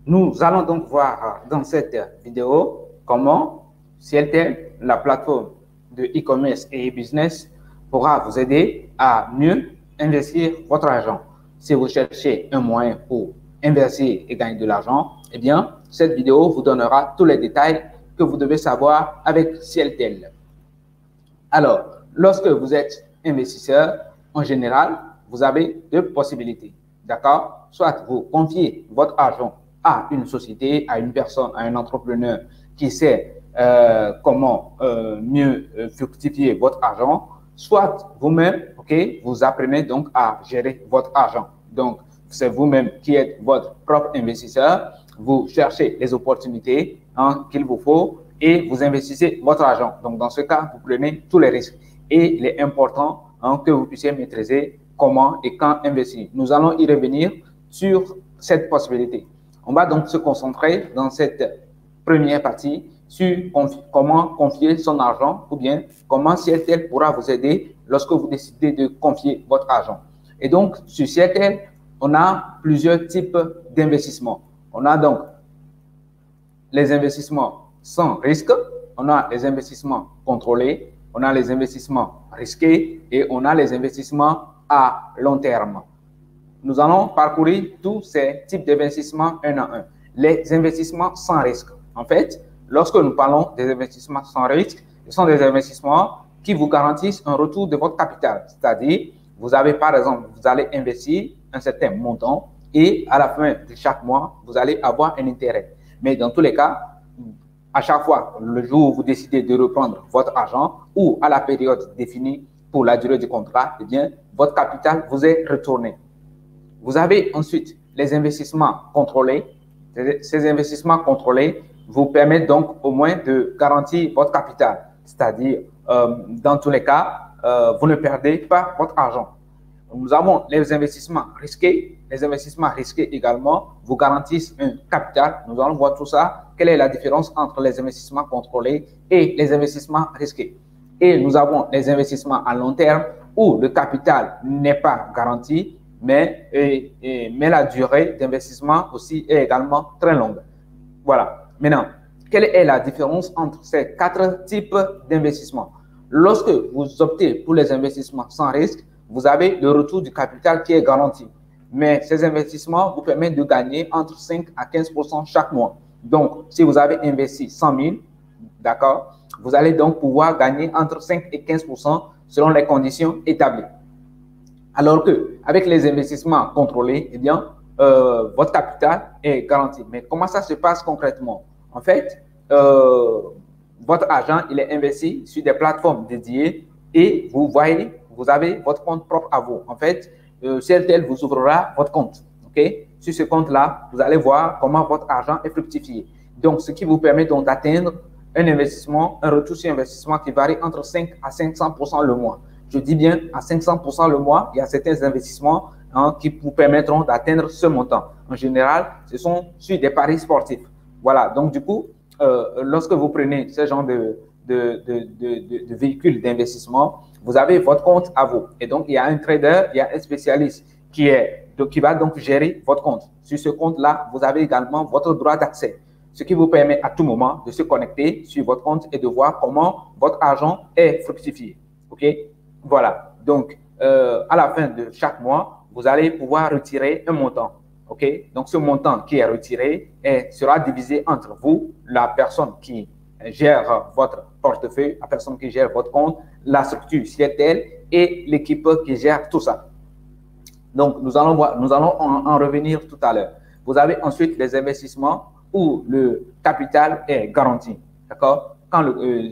Nous allons donc voir dans cette vidéo comment Cieltel, la plateforme de e-commerce et e-business, pourra vous aider à mieux investir votre argent. Si vous cherchez un moyen pour investir et gagner de l'argent, eh bien, cette vidéo vous donnera tous les détails que vous devez savoir avec Cieltel. Alors, lorsque vous êtes investisseur, en général, vous avez deux possibilités. D'accord? Soit vous confiez votre argent à une société, à une personne, à un entrepreneur qui sait comment mieux fructifier votre argent, soit vous-même, vous apprenez donc à gérer votre argent. Donc, c'est vous-même qui êtes votre propre investisseur, vous cherchez les opportunités qu'il vous faut et vous investissez votre argent. Donc, dans ce cas, vous prenez tous les risques. Et il est important que vous puissiez maîtriser comment et quand investir. Nous allons y revenir sur cette possibilité. On va donc se concentrer dans cette première partie sur comment confier son argent ou bien comment Cieltel pourra vous aider lorsque vous décidez de confier votre argent. Et donc, sur Cieltel, on a plusieurs types d'investissements. On a donc les investissements sans risque, on a les investissements contrôlés, on a les investissements risqués et on a les investissements à long terme. Nous allons parcourir tous ces types d'investissements un à un. Les investissements sans risque. En fait, lorsque nous parlons des investissements sans risque, ce sont des investissements qui vous garantissent un retour de votre capital. C'est-à-dire, vous avez par exemple, vous allez investir un certain montant et à la fin de chaque mois, vous allez avoir un intérêt. Mais dans tous les cas, à chaque fois, le jour où vous décidez de reprendre votre argent ou à la période définie pour la durée du contrat, eh bien, votre capital vous est retourné. Vous avez ensuite les investissements contrôlés. Ces investissements contrôlés vous permettent donc au moins de garantir votre capital. C'est-à-dire, dans tous les cas, vous ne perdez pas votre argent. Nous avons les investissements risqués. Les investissements risqués également vous garantissent un capital. Nous allons voir tout ça. Quelle est la différence entre les investissements contrôlés et les investissements risqués? Et nous avons les investissements à long terme où le capital n'est pas garanti, mais la durée d'investissement aussi est également très longue. Voilà. Maintenant, quelle est la différence entre ces quatre types d'investissements? Lorsque vous optez pour les investissements sans risque, vous avez le retour du capital qui est garanti. Mais ces investissements vous permettent de gagner entre 5 à 15% chaque mois. Donc, si vous avez investi 100 000, d'accord, vous allez donc pouvoir gagner entre 5 et 15% selon les conditions établies. Alors qu'avec les investissements contrôlés, eh bien, votre capital est garanti. Mais comment ça se passe concrètement? En fait, votre argent, il est investi sur des plateformes dédiées et vous voyez, vous avez votre compte propre à vous. En fait, Cieltel vous ouvrira votre compte. Sur ce compte-là, vous allez voir comment votre argent est fructifié. Donc, ce qui vous permet donc d'atteindre un investissement, un retour sur investissement qui varie entre 5 à 500% le mois. Je dis bien à 500% le mois, il y a certains investissements qui vous permettront d'atteindre ce montant. En général, ce sont sur des paris sportifs. Voilà, donc du coup, lorsque vous prenez ce genre de véhicules d'investissement, vous avez votre compte à vous. Et donc, il y a un trader, il y a un spécialiste qui va donc gérer votre compte. Sur ce compte-là, vous avez également votre droit d'accès, ce qui vous permet à tout moment de se connecter sur votre compte et de voir comment votre argent est fructifié. Voilà. Donc, à la fin de chaque mois, vous allez pouvoir retirer un montant. Donc, ce montant qui est retiré sera divisé entre vous, la personne qui gère votre portefeuille, la personne qui gère votre compte, la structure Cieltel et l'équipe qui gère tout ça. Donc, nous allons en revenir tout à l'heure. Vous avez ensuite les investissements où le capital est garanti. D'accord?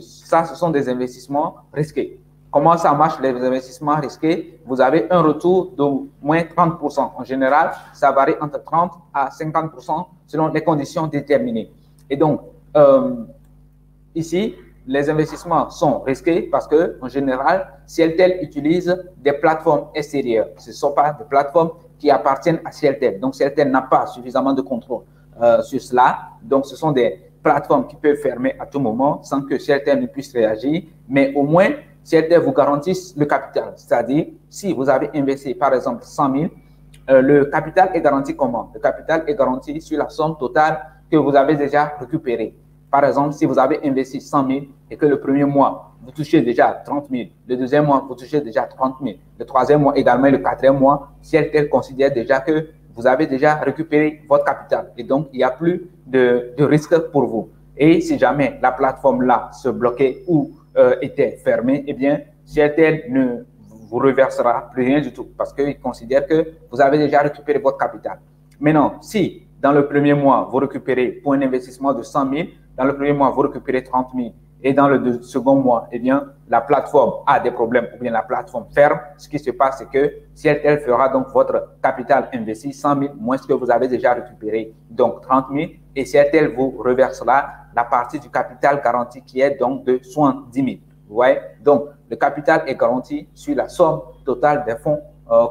Ça, ce sont des investissements risqués. Comment ça marche les investissements risqués? Vous avez un retour d'au moins 30%. En général, ça varie entre 30 à 50% selon les conditions déterminées. Et donc, ici, les investissements sont risqués parce que, en général, Cieltel utilise des plateformes extérieures. Ce ne sont pas des plateformes qui appartiennent à Cieltel. Donc, Cieltel n'a pas suffisamment de contrôle sur cela. Donc, ce sont des plateformes qui peuvent fermer à tout moment sans que Cieltel ne puisse réagir. Mais au moins, Cieltel vous garantisse le capital. C'est-à-dire, si vous avez investi, par exemple, 100 000 le capital est garanti comment? Le capital est garanti sur la somme totale que vous avez déjà récupérée. Par exemple, si vous avez investi 100 000 et que le premier mois, vous touchez déjà 30 000, le deuxième mois, vous touchez déjà 30 000, le troisième mois également, le quatrième mois, si elle considère déjà que vous avez déjà récupéré votre capital et donc il n'y a plus de risque pour vous. Et si jamais la plateforme là se bloquait ou était fermée, eh bien, CIRTEL ne vous reversera plus rien du tout parce qu'il considère que vous avez déjà récupéré votre capital. Maintenant, si dans le premier mois, vous récupérez pour un investissement de 100 000, dans le premier mois, vous récupérez 30 000 et dans le second mois, eh bien, la plateforme a des problèmes ou bien la plateforme ferme, ce qui se passe, c'est que CIRTEL fera donc votre capital investi 100 000 moins ce que vous avez déjà récupéré, donc 30 000, et CIRTEL vous reversera la partie du capital garanti qui est donc de 70 000. Vous voyez? Donc, le capital est garanti sur la somme totale des fonds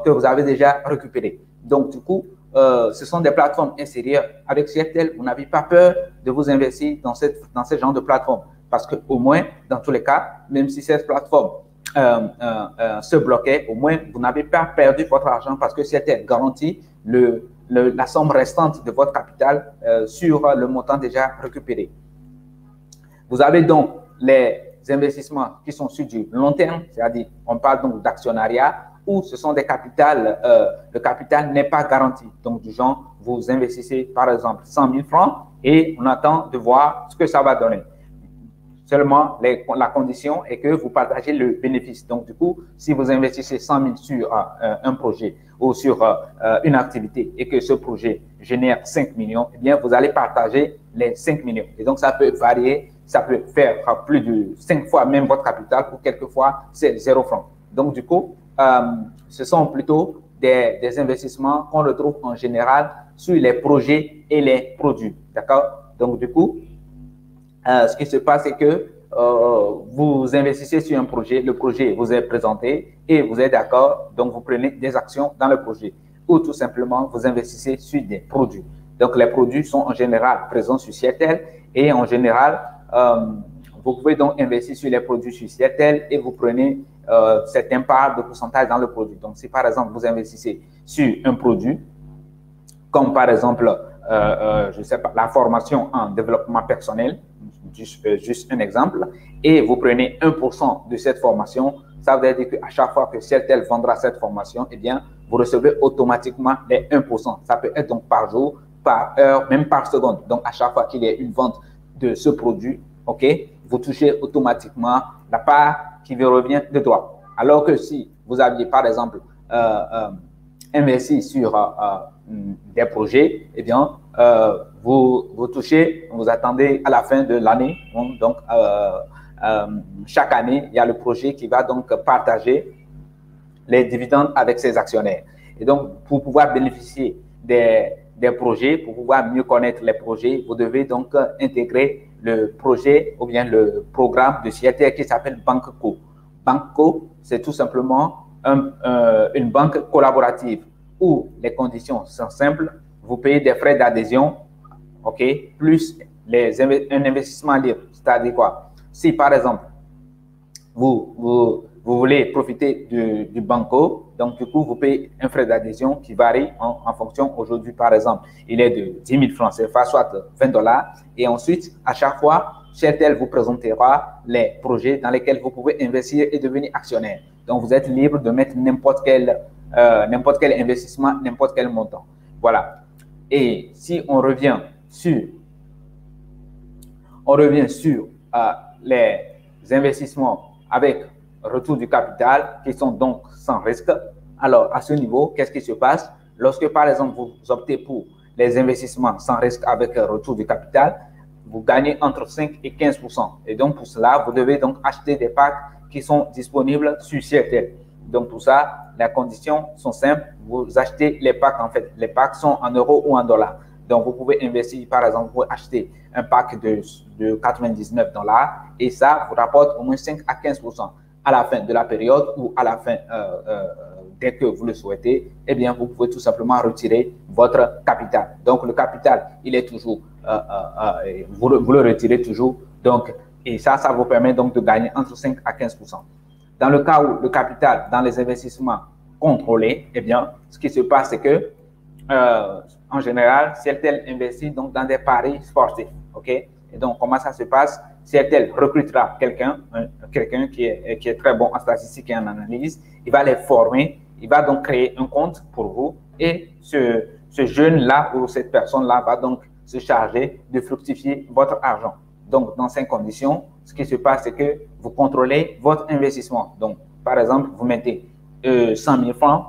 que vous avez déjà récupérés. Donc, du coup, ce sont des plateformes insérieurs. Avec CIRTEL, vous n'avez pas peur de vous investir dans ce genre de plateforme. Parce qu'au moins, dans tous les cas, même si cette plateforme se bloquait, au moins, vous n'avez pas perdu votre argent parce que CIRTEL garantit la somme restante de votre capital sur le montant déjà récupéré. Vous avez donc les investissements qui sont sur du long terme, c'est-à-dire on parle donc d'actionnariat, où ce sont des capitales, le capital n'est pas garanti. Donc, du genre, vous investissez par exemple 100 000 francs et on attend de voir ce que ça va donner. Seulement, la condition est que vous partagez le bénéfice. Donc, du coup, si vous investissez 100 000 sur un projet ou sur une activité et que ce projet génère 5 millions, eh bien, vous allez partager les 5 millions. Et donc, ça peut varier, ça peut faire plus de 5 fois même votre capital ou quelquefois, c'est 0 francs. Donc, du coup, ce sont plutôt des investissements qu'on retrouve en général sur les projets et les produits. D'accord? Donc, du coup, ce qui se passe, c'est que vous investissez sur un projet, le projet vous est présenté et vous êtes d'accord, donc vous prenez des actions dans le projet ou tout simplement vous investissez sur des produits. Donc, les produits sont en général présents sur CIRTEL et en général, vous pouvez donc investir sur les produits sur CIRTEL et vous prenez certaines parts de pourcentage dans le produit. Donc, si par exemple, vous investissez sur un produit, comme par exemple, je ne sais pas, la formation en développement personnel, juste un exemple, et vous prenez 1% de cette formation, ça veut dire qu'à chaque fois que CIRTEL vendra cette formation, eh bien, vous recevez automatiquement les 1%. Ça peut être donc par jour, par heure, même par seconde. Donc, à chaque fois qu'il y a une vente de ce produit, OK, vous touchez automatiquement la part qui vous revient de droit. Alors que si vous aviez, par exemple, investi sur des projets, eh bien, vous touchez, vous attendez à la fin de l'année. Donc, chaque année, il y a le projet qui va donc partager les dividendes avec ses actionnaires. Et donc, pour pouvoir bénéficier des projets, pour pouvoir mieux connaître les projets, vous devez donc intégrer le projet ou bien le programme de CIRTEL qui s'appelle Banco. Banco, c'est tout simplement une banque collaborative où les conditions sont simples. Vous payez des frais d'adhésion, OK, plus un investissement libre. C'est-à-dire quoi? Si, par exemple, vous voulez profiter du Banco, donc du coup, vous payez un frais d'adhésion qui varie en fonction. Aujourd'hui, par exemple, il est de 10 000 francs CFA, soit 20 $. Et ensuite, à chaque fois, CIRTEL vous présentera les projets dans lesquels vous pouvez investir et devenir actionnaire. Donc, vous êtes libre de mettre n'importe quel investissement, n'importe quel montant. Voilà. Et si on revient sur les investissements avec retour du capital qui sont donc sans risque, alors à ce niveau, qu'est-ce qui se passe? Lorsque, par exemple, vous optez pour les investissements sans risque avec retour du capital, vous gagnez entre 5 et 15%. Et donc, pour cela, vous devez donc acheter des packs qui sont disponibles sur CIRTEL. Donc, pour ça, les conditions sont simples. Vous achetez les packs, en fait. Les packs sont en euros ou en dollars. Donc, vous pouvez investir, par exemple, vous acheter un pack de 99 $ et ça vous rapporte au moins 5 à 15% à la fin de la période ou à la fin, dès que vous le souhaitez, eh bien, vous pouvez tout simplement retirer votre capital. Donc, le capital, il est toujours, vous le retirez toujours. Donc, et ça vous permet donc de gagner entre 5 à 15%. Dans le cas où le capital, dans les investissements contrôlé, eh bien, ce qui se passe, c'est que, en général, Cieltel investit donc dans des paris sportifs, ok? Et donc, comment ça se passe? Cieltel recrutera quelqu'un qui est très bon en statistique et en analyse, il va les former, il va donc créer un compte pour vous et ce jeune-là ou cette personne-là va donc se charger de fructifier votre argent. Donc, dans ces conditions, ce qui se passe, c'est que vous contrôlez votre investissement. Donc, par exemple, vous mettez 100 000 francs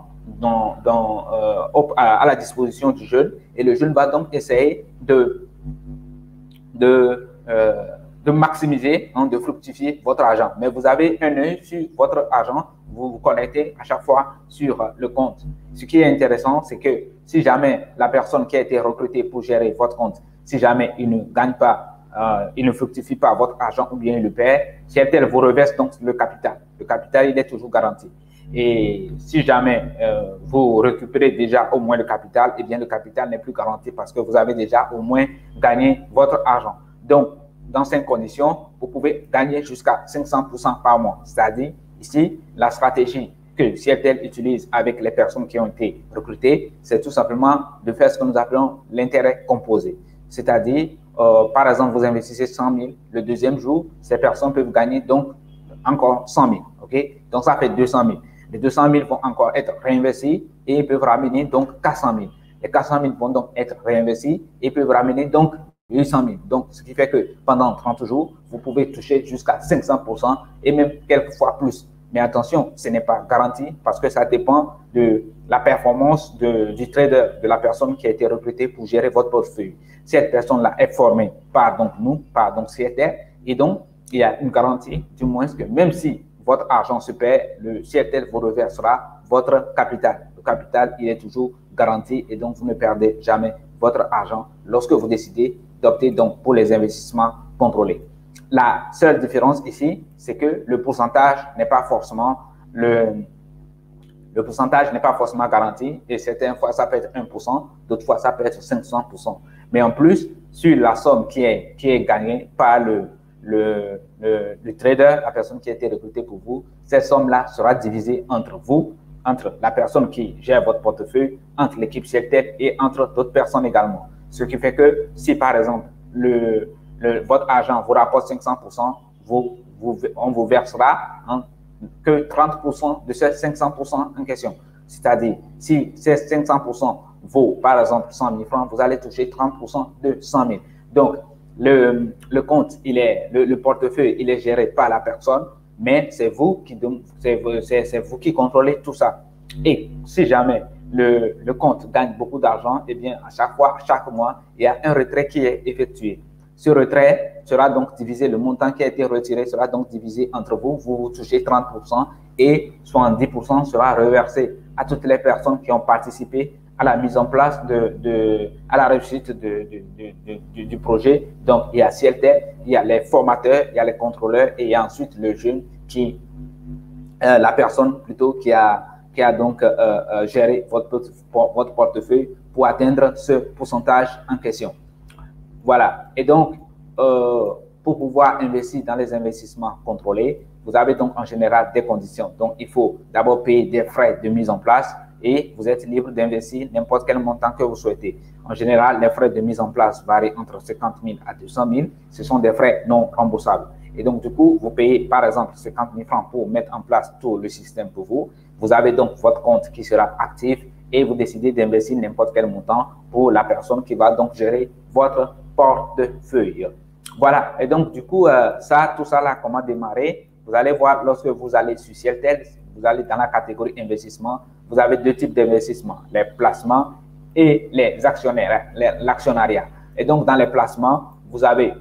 à la disposition du jeune et le jeune va donc essayer de maximiser, hein, de fructifier votre argent. Mais vous avez un œil sur votre argent, vous vous connectez à chaque fois sur le compte. Ce qui est intéressant, c'est que si jamais la personne qui a été recrutée pour gérer votre compte, si jamais il ne gagne pas, il ne fructifie pas votre argent ou bien il le perd, Cieltel vous reverse donc le capital. Le capital, il est toujours garanti. Et si jamais vous récupérez déjà au moins le capital, eh bien le capital n'est plus garanti parce que vous avez déjà au moins gagné votre argent. Donc, dans ces conditions, vous pouvez gagner jusqu'à 500% par mois. C'est-à-dire, ici, la stratégie que Cieltel utilise avec les personnes qui ont été recrutées, c'est tout simplement de faire ce que nous appelons l'intérêt composé. C'est-à-dire, par exemple, vous investissez 100 000, le deuxième jour, ces personnes peuvent gagner donc encore 100 000. Okay? Donc, ça fait 200 000. Les 200 000 vont encore être réinvestis et ils peuvent ramener donc 400 000. Les 400 000 vont donc être réinvestis et peuvent ramener donc 800 000. Donc, ce qui fait que pendant 30 jours, vous pouvez toucher jusqu'à 500% et même quelquefois plus. Mais attention, ce n'est pas garanti parce que ça dépend de la performance du trader, de la personne qui a été recrutée pour gérer votre portefeuille. Cette personne-là est formée par donc nous, par donc Cieltel, et donc il y a une garantie, du moins que même si votre argent se perd, le Cieltel vous reversera votre capital. Le capital, il est toujours garanti et donc vous ne perdez jamais votre argent lorsque vous décidez d'opter donc pour les investissements contrôlés. La seule différence ici, c'est que le pourcentage n'est pas forcément le pourcentage n'est pas forcément garanti et certaines fois ça peut être 1%, d'autres fois ça peut être 500%. Mais en plus, sur la somme qui est gagnée par le trader, la personne qui a été recrutée pour vous, cette somme-là sera divisée entre vous, entre la personne qui gère votre portefeuille, entre l'équipe Cieltel et entre d'autres personnes également. Ce qui fait que si par exemple votre argent vous rapporte 500%, on vous versera que 30% de ces 500% en question. C'est-à-dire, si ces 500% vaut par exemple 100 000 francs, vous allez toucher 30% de 100 000. Donc, le compte, le portefeuille, il est géré par la personne, mais c'est vous qui contrôlez tout ça. Et si jamais le compte gagne beaucoup d'argent, eh bien, à chaque fois, chaque mois, il y a un retrait qui est effectué. Ce retrait sera donc divisé, le montant qui a été retiré sera donc divisé entre vous, vous touchez 30% et 70% sera reversé à toutes les personnes qui ont participé à la mise en place à la réussite du projet. Donc, il y a Cieltel, il y a les formateurs, il y a les contrôleurs et il y a ensuite le jeune la personne plutôt qui a donc géré votre portefeuille pour atteindre ce pourcentage en question. Voilà. Et donc, pour pouvoir investir dans les investissements contrôlés, vous avez donc en général des conditions. Donc, il faut d'abord payer des frais de mise en place et vous êtes libre d'investir n'importe quel montant que vous souhaitez. En général, les frais de mise en place varient entre 50 000 à 200 000. Ce sont des frais non remboursables. Et donc, du coup, vous payez par exemple 50 000 francs pour mettre en place tout le système pour vous. Vous avez donc votre compte qui sera actif et vous décidez d'investir n'importe quel montant pour la personne qui va donc gérer votre portefeuille. Voilà. Et donc, du coup, tout ça là, comment démarrer? Vous allez voir lorsque vous allez sur Cieltel, vous allez dans la catégorie investissement, vous avez deux types d'investissements, les placements et les actionnaires, l'actionnariat. Et donc, dans les placements, vous avez,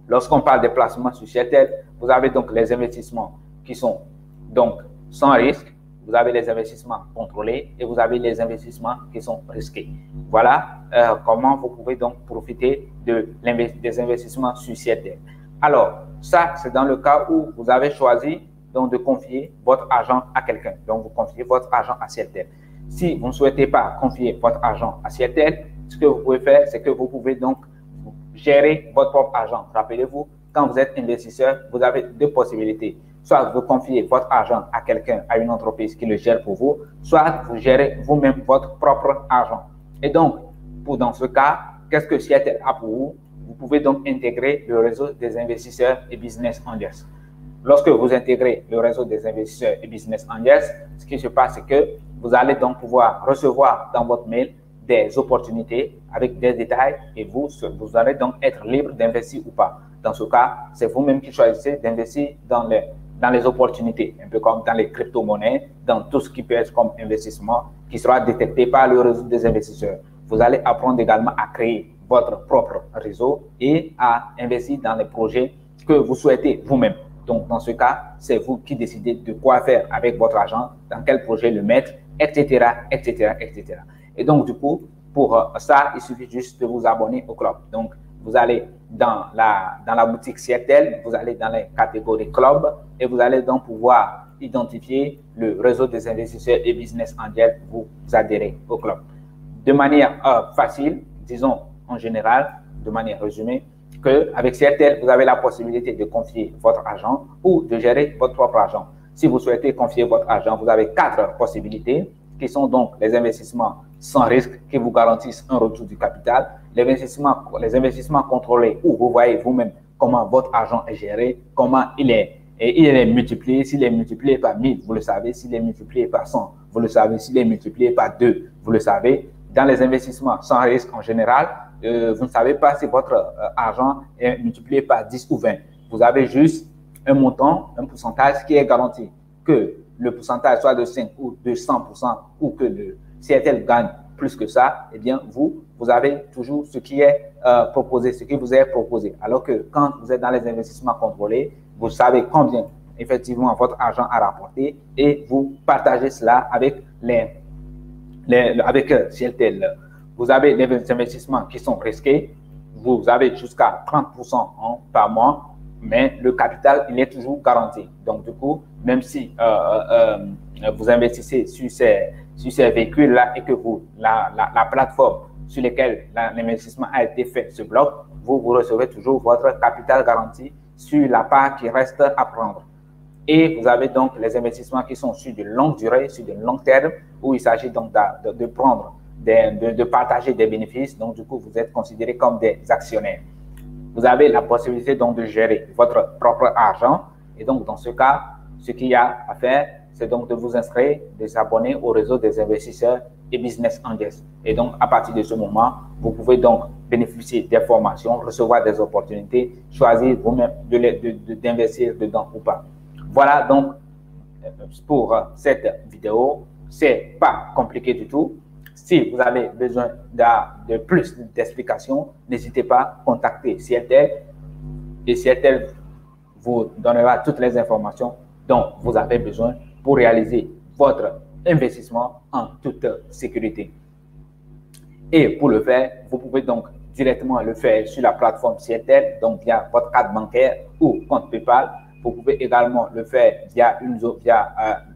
lorsqu'on parle des placements sur Cieltel, vous avez donc les investissements qui sont donc sans risque, vous avez les investissements contrôlés et vous avez les investissements qui sont risqués. Voilà comment vous pouvez donc profiter des investissements sur Cieltel. Alors, ça, c'est dans le cas où vous avez choisi donc de confier votre argent à quelqu'un. Donc, vous confiez votre argent à Cieltel. Si vous ne souhaitez pas confier votre argent à Cieltel, ce que vous pouvez faire, c'est que vous pouvez donc gérer votre propre argent. Rappelez-vous, quand vous êtes investisseur, vous avez deux possibilités. Soit vous confiez votre argent à quelqu'un, à une entreprise qui le gère pour vous, soit vous gérez vous-même votre propre argent. Et donc, dans ce cas, qu'est-ce que Cieltel a pour vous? Vous pouvez donc intégrer le réseau des investisseurs et business angels. Lorsque vous intégrez le réseau des investisseurs et business angels, ce qui se passe, c'est que vous allez donc pouvoir recevoir dans votre mail des opportunités avec des détails et vous allez donc être libre d'investir ou pas. Dans ce cas, c'est vous-même qui choisissez d'investir dans les opportunités, un peu comme dans les crypto-monnaies, dans tout ce qui peut être comme investissement qui sera détecté par le réseau des investisseurs. Vous allez apprendre également à créer votre propre réseau et à investir dans les projets que vous souhaitez vous-même. Donc, dans ce cas, c'est vous qui décidez de quoi faire avec votre argent, dans quel projet le mettre, etc., etc., etc. Et donc, du coup, pour ça, il suffit juste de vous abonner au club. Donc, vous allez dans la boutique Cieltel, vous allez dans les catégories club et vous allez donc pouvoir identifier le réseau des investisseurs et business angels, vous adhérez au club. De manière facile, disons en général, de manière résumée, qu'avec Cieltel, vous avez la possibilité de confier votre argent ou de gérer votre propre argent. Si vous souhaitez confier votre argent, vous avez 4 possibilités qui sont donc les investissements sans risque qui vous garantissent un retour du capital, les investissements contrôlés où vous voyez vous-même comment votre argent est géré, comment il est multiplié. S'il est multiplié par 1000, vous le savez. S'il est multiplié par 100, vous le savez. S'il est multiplié par 2, vous le savez. Dans les investissements sans risque en général, vous ne savez pas si votre argent est multiplié par 10 ou 20. Vous avez juste un montant, un pourcentage qui est garanti. Que le pourcentage soit de 5 ou de 100% ou que le Cieltel gagne plus que ça, eh bien, vous avez toujours ce qui est proposé, ce qui vous est proposé. Alors que quand vous êtes dans les investissements contrôlés, vous savez combien effectivement votre argent a rapporté et vous partagez cela avec avec Cieltel. Vous avez les investissements qui sont risqués, vous avez jusqu'à 30% par mois, mais le capital, il est toujours garanti. Donc, du coup, même si vous investissez sur ces véhicules-là et que la plateforme sur laquelle l'investissement a été fait se bloque, vous recevez toujours votre capital garanti sur la part qui reste à prendre. Et vous avez donc les investissements qui sont sur de longue durée, sur de long terme, où il s'agit donc de prendre, de partager des bénéfices. Donc, du coup, vous êtes considérés comme des actionnaires. Vous avez la possibilité donc de gérer votre propre argent. Et donc, dans ce cas, ce qu'il y a à faire, c'est donc de vous inscrire, de s'abonner au réseau des investisseurs et business angels. Et donc, à partir de ce moment, vous pouvez donc bénéficier des formations, recevoir des opportunités, choisir vous-même d'investir dedans ou pas. Voilà donc pour cette vidéo. C'est pas compliqué du tout. Si vous avez besoin de plus d'explications, n'hésitez pas à contacter Cieltel et Cieltel vous donnera toutes les informations dont vous avez besoin pour réaliser votre investissement en toute sécurité. Et pour le faire, vous pouvez donc directement le faire sur la plateforme Cieltel, donc via votre carte bancaire ou compte PayPal. Vous pouvez également le faire via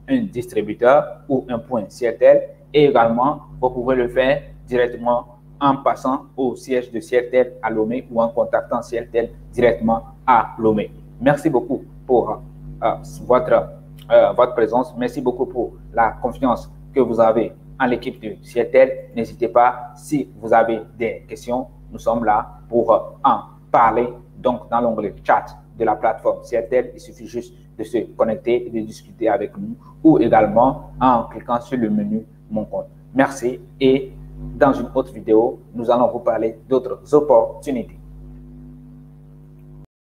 un distributeur ou un point Cieltel. Et également, vous pouvez le faire directement en passant au siège de Cieltel à Lomé ou en contactant Cieltel directement à Lomé. Merci beaucoup pour votre présence. Merci beaucoup pour la confiance que vous avez en l'équipe de Cieltel. N'hésitez pas, si vous avez des questions, nous sommes là pour en parler. Donc, dans l'onglet chat de la plateforme Cieltel, il suffit juste de se connecter et de discuter avec nous ou également en cliquant sur le menu Mon compte. Merci et dans une autre vidéo, nous allons vous parler d'autres opportunités.